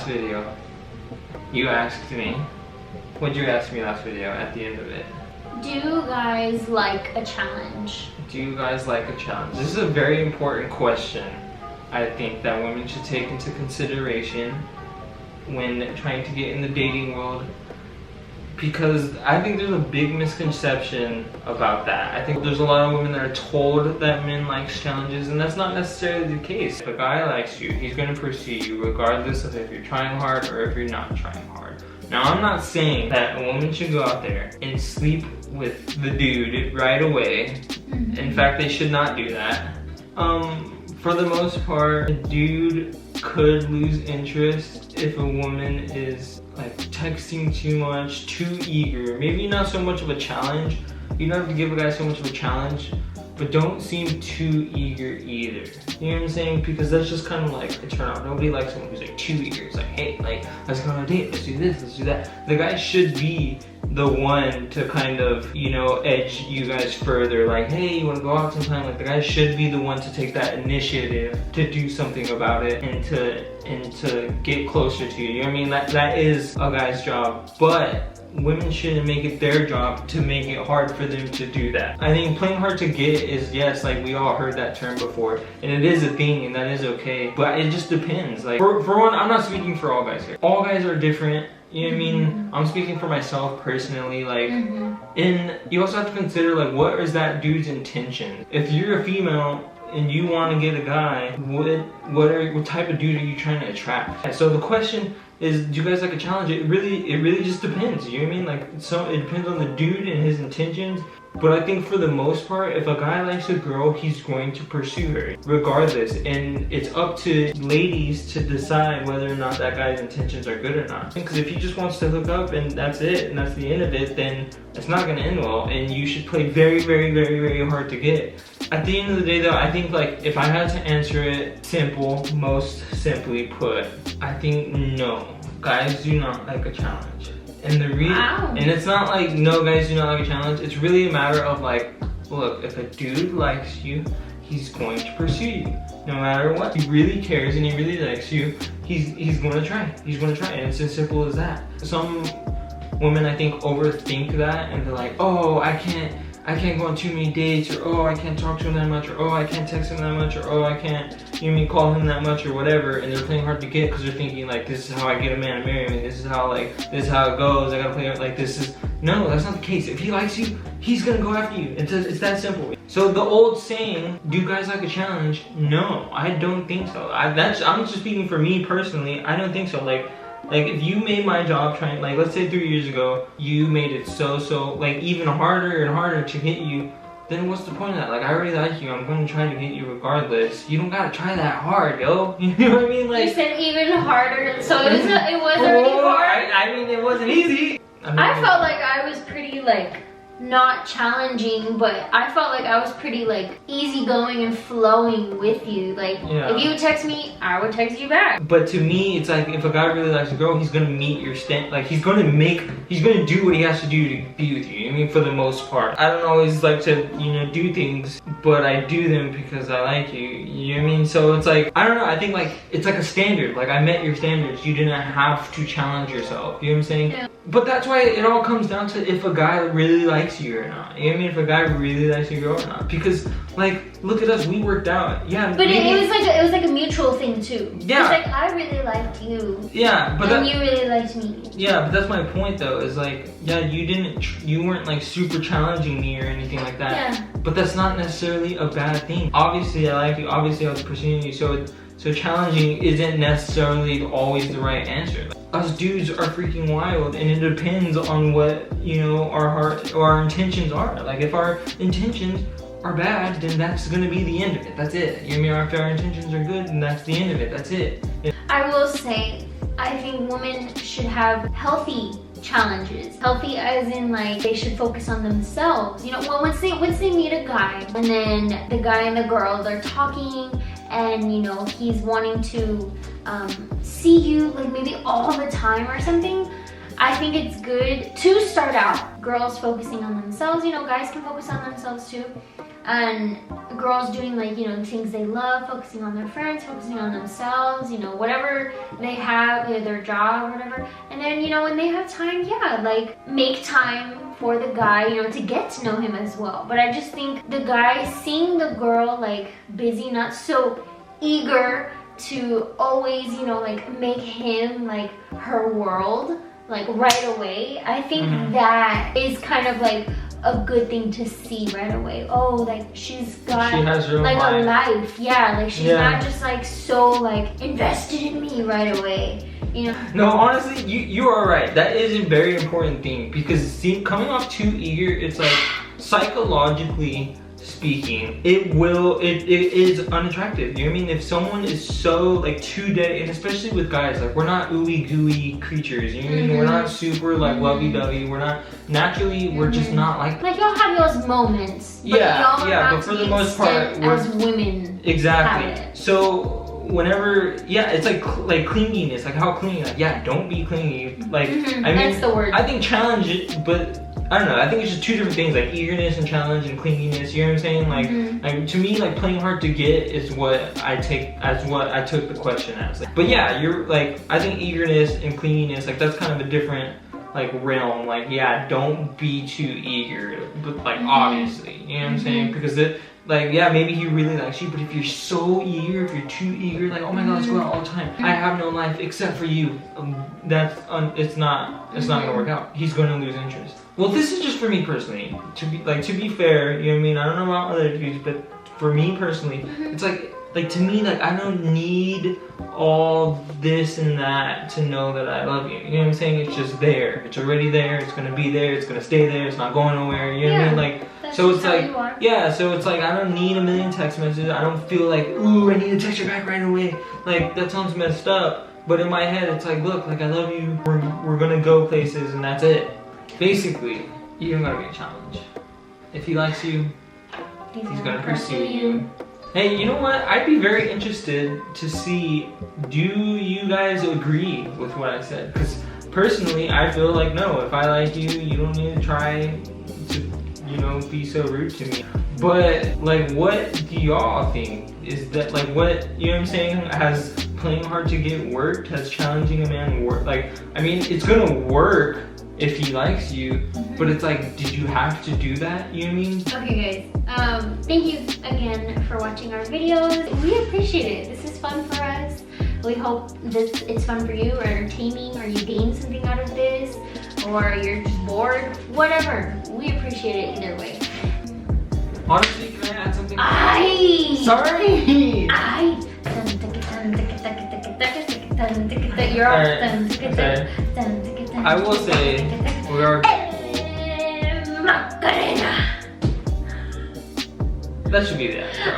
last video, you asked me, what'd you ask me last video at the end of it? Do you guys like a challenge? Do you guys like a challenge? This is a very important question, I think, that women should take into consideration when trying to get in the dating world. Because I think there's a big misconception about that. I think there's a lot of women that are told that men like challenges, and that's not necessarily the case. If a guy likes you, he's gonna pursue you regardless of if you're trying hard or if you're not trying hard. Now, I'm not saying that a woman should go out there and sleep with the dude right away. In fact, they should not do that. For the most part, a dude could lose interest if a woman is like texting too much, too eager. Maybe not so much of a challenge. You don't have to give a guy so much of a challenge, but don't seem too eager either. You know what I'm saying? Because that's just kind of like a turn off. Nobody likes someone who's like too eager. It's like, hey, like, let's go on a date, let's do this, let's do that. The guy should be the one to kind of, you know, edge you guys further. Like, hey, you wanna go out sometime? Like, the guy should be the one to take that initiative to do something about it and to get closer to you. You know what I mean? That is a guy's job. But women shouldn't make it their job to make it hard for them to do that. I think playing hard to get is, yes, like we all heard that term before, and it is a thing, and that is okay, but it just depends. Like, for one, I'm not speaking for all guys here. All guys are different, you know what I mean? I'm speaking for myself personally, like, and you also have to consider, like, what is that dude's intention? If you're a female and you want to get a guy, what type of dude are you trying to attract? So the question is, do you guys like a challenge? It really just depends, you know what I mean? Like, so it depends on the dude and his intentions. But I think for the most part, if a guy likes a girl, he's going to pursue her regardless. And it's up to ladies to decide whether or not that guy's intentions are good or not. Because if he just wants to hook up and that's it, and that's the end of it, then it's not gonna end well. And you should play very, very, very, very hard to get. At the end of the day though, I think, like, if I had to answer it simple, most simply put, I think no. Guys do not like a challenge. And and it's not like no guys do not like a challenge. It's really a matter of, like, look, if a dude likes you, he's going to pursue you no matter what. He really cares and he really likes you. He's going to try. He's going to try, and it's as simple as that. Some women, I think, overthink that, and they're like, oh, I can't go on too many dates, or oh, I can't talk to him that much, or oh, I can't text him that much, or oh, I can't, you know what I mean, call him that much, or whatever. And they're playing hard to get because they're thinking, like, this is how I get a man to marry me. This is how it goes. I gotta play it like this is. No, that's not the case. If he likes you, he's gonna go after you. It's that simple. So the old saying, do you guys like a challenge? No, I don't think so. I'm just speaking for me personally. I don't think so. Like, if you made my job trying, like, let's say 3 years ago, you made it so, like, even harder and harder to hit you, then what's the point of that? Like, I already like you, I'm going to try to hit you regardless. You don't gotta try that hard, yo. You know what I mean? Like, you said even harder, so it was already hard? I mean, it wasn't easy. I felt like I was pretty, like, not challenging, but I felt like I was pretty, like, easygoing and flowing with you. Like, if you would text me, I would text you back. But to me, it's like, if a guy really likes a girl, he's gonna meet your like, he's gonna do what he has to do to be with you. I mean, for the most part. I don't always like to, you know, do things, but I do them because I like you. You know what I mean? So it's like, I don't know, I think, like, it's like a standard. Like, I met your standards. You didn't have to challenge yourself. You know what I'm saying? Yeah. But that's why it all comes down to if a guy really likes you or not. You know what I mean? If a guy really likes your girl or not. Because, like, look at us, we worked out. Yeah. But it was like a mutual thing too. Yeah. It's like, I really liked you. Yeah, but and you really liked me. Yeah, but that's my point though, is like, yeah, you weren't like super challenging me or anything like that. Yeah. But that's not necessarily a bad thing. Obviously I like you, obviously I was pursuing you, so challenging isn't necessarily always the right answer. Us dudes are freaking wild, and it depends on what, you know, our intentions are. Like, if our intentions are bad, then that's gonna be the end of it. That's it. You know, if our intentions are good, then that's the end of it. That's it. I will say, I think women should have healthy challenges. Healthy as in, like, they should focus on themselves. You know, well, once they meet a guy, and then the guy and the girl, they're talking, and, you know, he's wanting to see you, like, maybe all the time or something, I think it's good to start out girls focusing on themselves, you know, guys can focus on themselves too, and girls doing like, you know, things they love, focusing on their friends, focusing on themselves, you know, whatever they have, their job, whatever. And then, you know, when they have time, yeah, like make time for the guy, you know, to get to know him as well. But I just think the guy seeing the girl like busy, not so eager to always, you know, like make him like her world like right away, I think that is kind of like a good thing to see right away. Oh, like she has her like a life. Yeah, like she's not just like so like invested in me right away, you know. No, honestly, you are right. That is a very important thing, because coming off too eager, it's like psychologically speaking, it is unattractive. You know what I mean? If someone is so like too dead, and especially with guys, like we're not ooey gooey creatures. You know what I mean? We're not super like lovey dovey. We're not naturally. We're just not like y'all have those moments. But but for the most part, we're as women. Exactly. So whenever, it's like clinginess, like how clingy. Like, don't be clingy. Like I mean, that's the word. I think challenge it, but I don't know, I think it's just two different things, like eagerness and challenge and clinginess, you know what I'm saying? Like to me, like playing hard to get is what I took the question as. Like, but yeah, you're like, I think eagerness and clinginess, like that's kind of a different like realm. Like, don't be too eager, but like obviously, you know what I'm saying? Because like, maybe he really likes you, but if you're so eager, if you're too eager, like, oh my god, let's go out all the time, I have no life except for you, it's not gonna work out. He's gonna lose interest. Well, this is just for me personally. To be fair, you know what I mean? I don't know about other dudes, but for me personally, it's like to me, like I don't need all this and that to know that I love you. You know what I'm saying? It's just there. It's already there. It's gonna be there. It's gonna stay there. It's not going nowhere. You know what I mean? Like, so it's like, so it's like I don't need a million text messages. I don't feel like, ooh, I need to text you back right away. Like, that sounds messed up. But in my head, it's like, look, like I love you. We're gonna go places, and that's it. Basically, you don't gotta be a challenge. If he likes you, he's gonna pursue you. Hey, you know what? I'd be very interested to see, do you guys agree with what I said? Because personally, I feel like, no, if I like you, you don't need to try to, you know, be so rude to me. But, like, what do y'all think? Is that, like, what, you know what I'm saying? Has playing hard to get worked? Has challenging a man worked? Like, I mean, it's gonna work if he likes you, but it's like, did you have to do that? You know what I mean? Okay guys, thank you again for watching our videos. We appreciate it. This is fun for us. We hope it's fun for you, or entertaining, or you gain something out of this, or you're just bored, whatever. We appreciate it either way. Honestly, can I add something? Sorry! You're off. I will say, we are. That should be the outro.